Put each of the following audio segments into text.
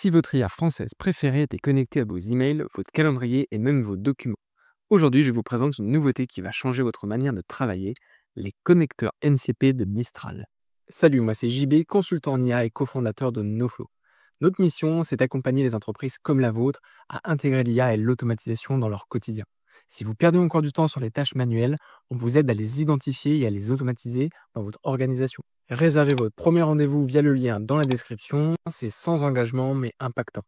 Si votre IA française préférée était connectée à vos emails, votre calendrier et même vos documents. Aujourd'hui, je vous présente une nouveauté qui va changer votre manière de travailler, les connecteurs NCP de Mistral. Salut, moi c'est JB, consultant en IA et cofondateur de NoFlow. Notre mission, c'est d'accompagner les entreprises comme la vôtre à intégrer l'IA et l'automatisation dans leur quotidien. Si vous perdez encore du temps sur les tâches manuelles, on vous aide à les identifier et à les automatiser dans votre organisation. Réservez votre premier rendez-vous via le lien dans la description, c'est sans engagement mais impactant.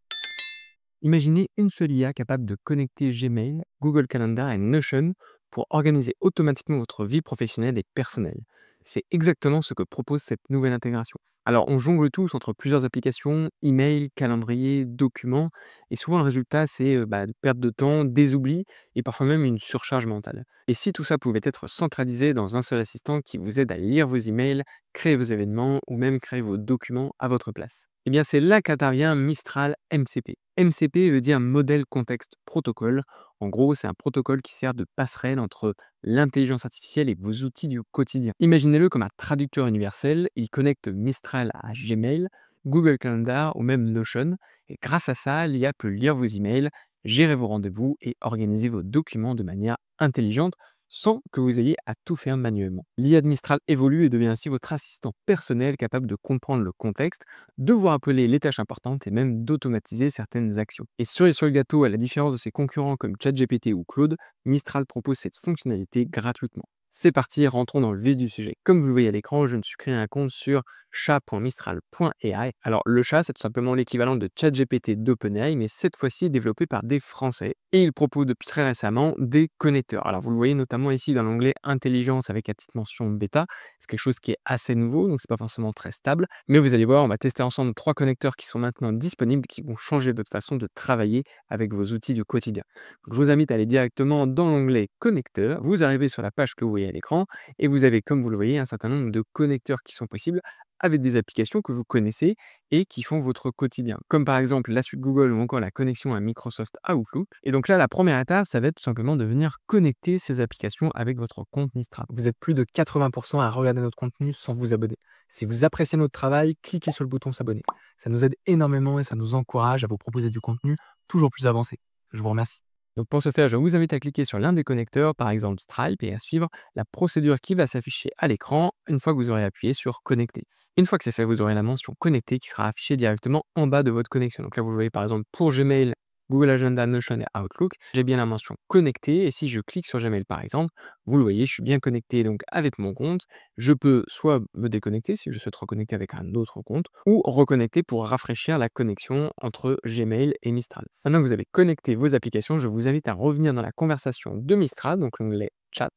Imaginez une seule IA capable de connecter Gmail, Google Calendar et Notion pour organiser automatiquement votre vie professionnelle et personnelle. C'est exactement ce que propose cette nouvelle intégration. Alors, on jongle tous entre plusieurs applications, email, calendrier, documents, et souvent le résultat, c'est une perte de temps, des oublis, et parfois même une surcharge mentale. Et si tout ça pouvait être centralisé dans un seul assistant qui vous aide à lire vos emails, créer vos événements, ou même créer vos documents à votre place? Eh bien, c'est là qu'intervient Mistral MCP. MCP veut dire Model Context Protocol. En gros, c'est un protocole qui sert de passerelle entre l'intelligence artificielle et vos outils du quotidien. Imaginez-le comme un traducteur universel. Il connecte Mistral à Gmail, Google Calendar ou même Notion. Et grâce à ça, l'IA peut lire vos emails, gérer vos rendez-vous et organiser vos documents de manière intelligente sans que vous ayez à tout faire manuellement. L'IA de Mistral évolue et devient ainsi votre assistant personnel capable de comprendre le contexte, de vous rappeler les tâches importantes et même d'automatiser certaines actions. Et cerise sur le gâteau, à la différence de ses concurrents comme ChatGPT ou Claude, Mistral propose cette fonctionnalité gratuitement. C'est parti, rentrons dans le vif du sujet. Comme vous le voyez à l'écran, je me suis créé un compte sur chat.mistral.ai. Alors le chat, c'est tout simplement l'équivalent de ChatGPT d'OpenAI, mais cette fois-ci développé par des Français. Et il propose depuis très récemment des connecteurs. Alors vous le voyez notamment ici dans l'onglet Intelligence avec la petite mention bêta. C'est quelque chose qui est assez nouveau, donc c'est pas forcément très stable. Mais vous allez voir, on va tester ensemble 3 connecteurs qui sont maintenant disponibles, qui vont changer votre façon de travailler avec vos outils du quotidien. Donc, je vous invite à aller directement dans l'onglet connecteurs. Vous arrivez sur la page que vous voyez à l'écran et vous avez, comme vous le voyez, un certain nombre de connecteurs qui sont possibles avec des applications que vous connaissez et qui font votre quotidien, comme par exemple la suite Google ou encore la connexion à Microsoft Outlook. Et donc là, la première étape, ça va être tout simplement de venir connecter ces applications avec votre compte Mistral. Vous êtes plus de 80% à regarder notre contenu sans vous abonner. Si vous appréciez notre travail, cliquez sur le bouton s'abonner. Ça nous aide énormément et ça nous encourage à vous proposer du contenu toujours plus avancé. Je vous remercie. Donc pour ce faire, je vous invite à cliquer sur l'un des connecteurs, par exemple Stripe, et à suivre la procédure qui va s'afficher à l'écran une fois que vous aurez appuyé sur Connecter. Une fois que c'est fait, vous aurez la mention Connecter qui sera affichée directement en bas de votre connexion. Donc là, vous le voyez par exemple pour Gmail, Google Agenda, Notion et Outlook, j'ai bien la mention Connecter. Et si je clique sur Gmail par exemple, vous le voyez, je suis bien connecté donc avec mon compte. Je peux soit me déconnecter si je souhaite reconnecter avec un autre compte, ou reconnecter pour rafraîchir la connexion entre Gmail et Mistral. Maintenant que vous avez connecté vos applications, je vous invite à revenir dans la conversation de Mistral, donc l'onglet Chat.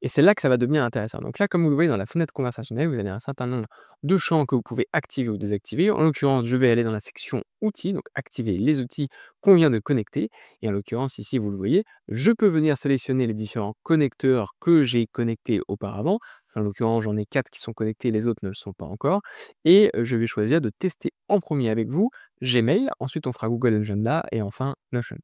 Et c'est là que ça va devenir intéressant. Donc là, comme vous le voyez dans la fenêtre conversationnelle, vous avez un certain nombre de champs que vous pouvez activer ou désactiver. En l'occurrence, je vais aller dans la section outils, donc activer les outils qu'on vient de connecter. Et en l'occurrence, ici, vous le voyez, je peux venir sélectionner les différents connecteurs que j'ai connectés auparavant. En l'occurrence, j'en ai 4 qui sont connectés, les autres ne le sont pas encore. Et je vais choisir de tester en premier avec vous Gmail. Ensuite, on fera Google Agenda et enfin Notion.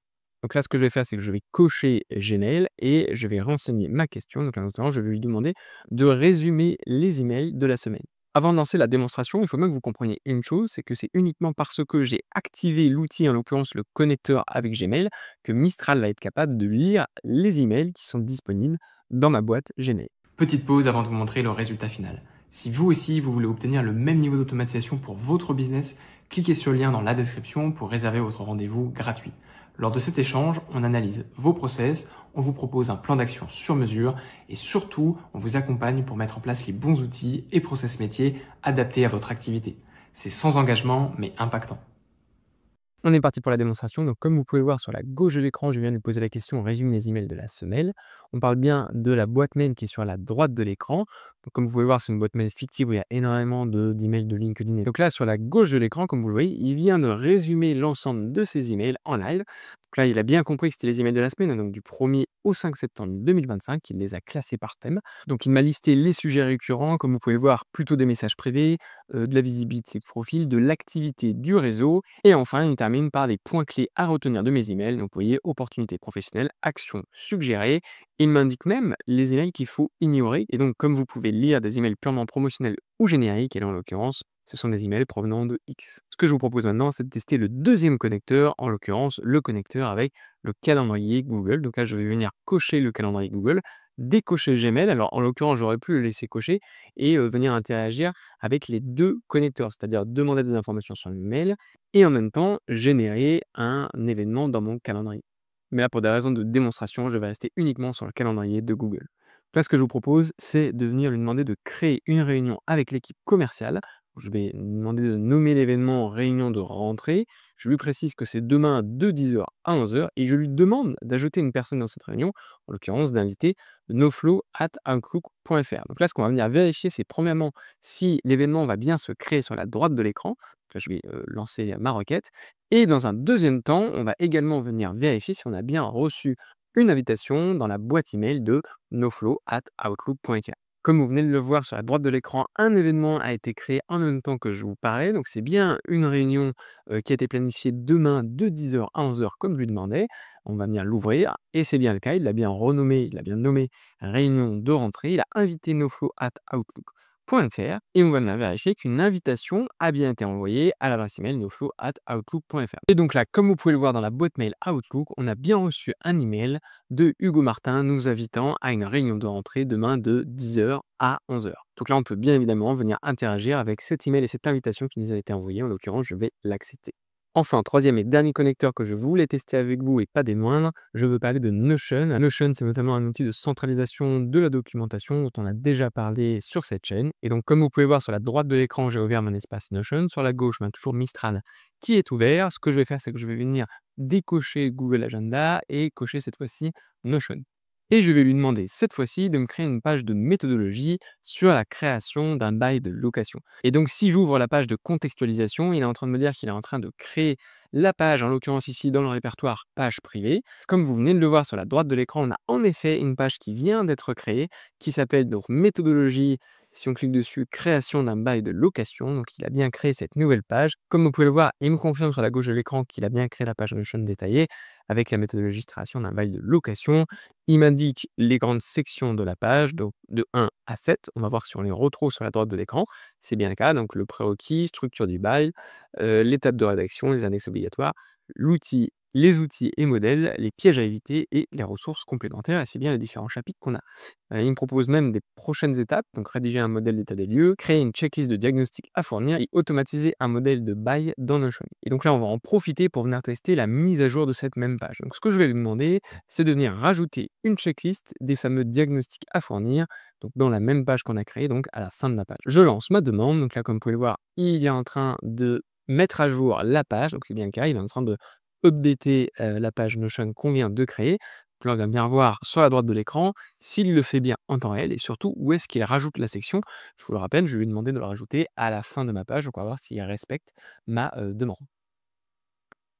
Donc là, ce que je vais faire, c'est que je vais cocher Gmail et je vais renseigner ma question. Donc là, notamment, je vais lui demander de résumer les emails de la semaine. Avant de lancer la démonstration, il faut bien que vous compreniez une chose, c'est que c'est uniquement parce que j'ai activé l'outil, en l'occurrence le connecteur avec Gmail, que Mistral va être capable de lire les emails qui sont disponibles dans ma boîte Gmail. Petite pause avant de vous montrer le résultat final. Si vous aussi, vous voulez obtenir le même niveau d'automatisation pour votre business, cliquez sur le lien dans la description pour réserver votre rendez-vous gratuit. Lors de cet échange, on analyse vos process, on vous propose un plan d'action sur mesure et surtout, on vous accompagne pour mettre en place les bons outils et process métiers adaptés à votre activité. C'est sans engagement mais impactant. On est parti pour la démonstration. Donc, comme vous pouvez le voir sur la gauche de l'écran, je viens de lui poser la question on résume les emails de la semaine. On parle bien de la boîte mail qui est sur la droite de l'écran. Donc, comme vous pouvez voir, c'est une boîte mail fictive où il y a énormément d'emails de LinkedIn. Et donc là, sur la gauche de l'écran, comme vous le voyez, il vient de résumer l'ensemble de ses emails en live. Donc là, il a bien compris que c'était les emails de la semaine, donc du 1er au 5 septembre 2025. Il les a classés par thème. Donc, il m'a listé les sujets récurrents, comme vous pouvez voir, plutôt des messages privés, de la visibilité de profil, de l'activité du réseau. Et enfin, il termine par les points clés à retenir de mes emails. Donc, vous voyez, opportunités professionnelles, actions suggérées. Il m'indique même les emails qu'il faut ignorer. Et donc, comme vous pouvez lire des emails purement promotionnels ou génériques, et là, en l'occurrence, ce sont des emails provenant de X. Ce que je vous propose maintenant, c'est de tester le deuxième connecteur, en l'occurrence le connecteur avec le calendrier Google. Donc là, je vais venir cocher le calendrier Google, décocher Gmail. Alors en l'occurrence, j'aurais pu le laisser cocher et venir interagir avec les deux connecteurs, c'est-à-dire demander des informations sur le mail et en même temps générer un événement dans mon calendrier. Mais là, pour des raisons de démonstration, je vais rester uniquement sur le calendrier de Google. Là, ce que je vous propose, c'est de venir lui demander de créer une réunion avec l'équipe commerciale. Je vais lui demander de nommer l'événement réunion de rentrée. Je lui précise que c'est demain de 10h à 11h et je lui demande d'ajouter une personne dans cette réunion, en l'occurrence d'inviter noflow@outlook.fr. Donc là, ce qu'on va venir vérifier, c'est premièrement si l'événement va bien se créer sur la droite de l'écran. Là, je vais lancer ma requête. Et dans un deuxième temps, on va également venir vérifier si on a bien reçu une invitation dans la boîte email de noflow@outlook.fr. Comme vous venez de le voir sur la droite de l'écran, un événement a été créé en même temps que je vous parlais. Donc c'est bien une réunion qui a été planifiée demain de 10h à 11h comme je lui demandais. On va venir l'ouvrir et c'est bien le cas. Il l'a bien renommé, il a bien nommé réunion de rentrée. Il a invité noflow@outlook.fr et on va bien vérifier qu'une invitation a bien été envoyée à l'adresse email noflow@outlook.fr. Et donc là, comme vous pouvez le voir dans la boîte mail Outlook, on a bien reçu un email de Hugo Martin nous invitant à une réunion de rentrée demain de 10h à 11h. Donc là, on peut bien évidemment venir interagir avec cet email et cette invitation qui nous a été envoyée. En l'occurrence, je vais l'accepter. Enfin, troisième et dernier connecteur que je voulais tester avec vous et pas des moindres, je veux parler de Notion. Notion, c'est notamment un outil de centralisation de la documentation dont on a déjà parlé sur cette chaîne. Et donc, comme vous pouvez voir sur la droite de l'écran, j'ai ouvert mon espace Notion. Sur la gauche, on a toujours Mistral qui est ouvert. Ce que je vais faire, c'est que je vais venir décocher Google Agenda et cocher cette fois-ci Notion. Et je vais lui demander cette fois-ci de me créer une page de méthodologie sur la création d'un bail de location. Et donc si j'ouvre la page de contextualisation, il est en train de me dire qu'il est en train de créer la page, en l'occurrence ici dans le répertoire page privée. Comme vous venez de le voir sur la droite de l'écran, on a en effet une page qui vient d'être créée, qui s'appelle donc méthodologie. Si on clique dessus, création d'un bail de location, donc il a bien créé cette nouvelle page. Comme vous pouvez le voir, il me confirme sur la gauche de l'écran qu'il a bien créé la page Notion détaillée avec la méthodologie de création d'un bail de location. Il m'indique les grandes sections de la page, donc de 1 à 7. On va voir si on les retrouve sur la droite de l'écran. C'est bien le cas, donc le prérequis, structure du bail, l'étape de rédaction, les annexes obligatoires, l'outil, les outils et modèles, les pièges à éviter et les ressources complémentaires. Et c'est bien les différents chapitres qu'on a. Il me propose même des prochaines étapes, donc rédiger un modèle d'état des lieux, créer une checklist de diagnostic à fournir et automatiser un modèle de bail dans Notion. Et donc là, on va en profiter pour venir tester la mise à jour de cette même page. Donc ce que je vais lui demander, c'est de venir rajouter une checklist des fameux diagnostics à fournir, donc dans la même page qu'on a créée, donc à la fin de la page. Je lance ma demande, donc là, comme vous pouvez le voir, il est en train de mettre à jour la page, donc c'est bien le cas, il est en train de updater la page Notion qu'on vient de créer. Donc là, on va bien voir sur la droite de l'écran s'il le fait bien en temps réel et surtout où est-ce qu'il rajoute la section. Je vous le rappelle, je vais lui demander de le rajouter à la fin de ma page, donc on va voir s'il respecte ma demande.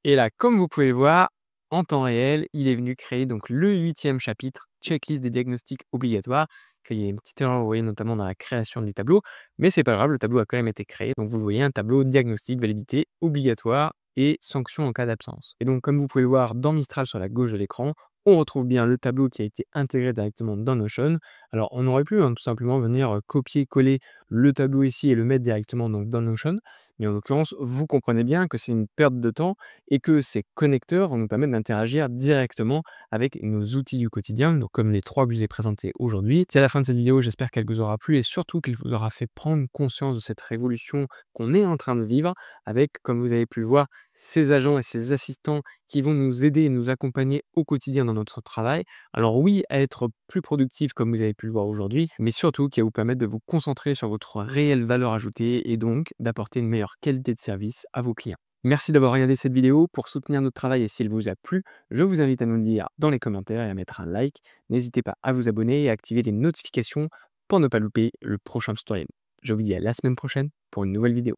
Et là, comme vous pouvez le voir, en temps réel, il est venu créer donc le 8e chapitre, checklist des diagnostics obligatoires. Il y a une petite erreur, vous voyez, notamment dans la création du tableau, mais c'est pas grave, le tableau a quand même été créé. Donc vous voyez un tableau diagnostic, validité, obligatoire et sanction en cas d'absence. Et donc, comme vous pouvez le voir dans Mistral sur la gauche de l'écran, on retrouve bien le tableau qui a été intégré directement dans Notion. Alors, on aurait pu tout simplement venir copier-coller le tableau ici et le mettre directement donc, dans Notion. Mais en l'occurrence, vous comprenez bien que c'est une perte de temps et que ces connecteurs vont nous permettre d'interagir directement avec nos outils du quotidien, donc comme les 3 que je vous ai présentés aujourd'hui. C'est à la fin de cette vidéo, j'espère qu'elle vous aura plu et surtout qu'elle vous aura fait prendre conscience de cette révolution qu'on est en train de vivre avec, comme vous avez pu le voir, ces agents et ces assistants qui vont nous aider et nous accompagner au quotidien dans notre travail. Alors oui, à être plus productif comme vous avez pu le voir aujourd'hui, mais surtout qui va vous permettre de vous concentrer sur votre réelle valeur ajoutée et donc d'apporter une meilleure qualité de service à vos clients. Merci d'avoir regardé cette vidéo. Pour soutenir notre travail et s'il vous a plu, je vous invite à nous le dire dans les commentaires et à mettre un like. N'hésitez pas à vous abonner et à activer les notifications pour ne pas louper le prochain tutoriel. Je vous dis à la semaine prochaine pour une nouvelle vidéo.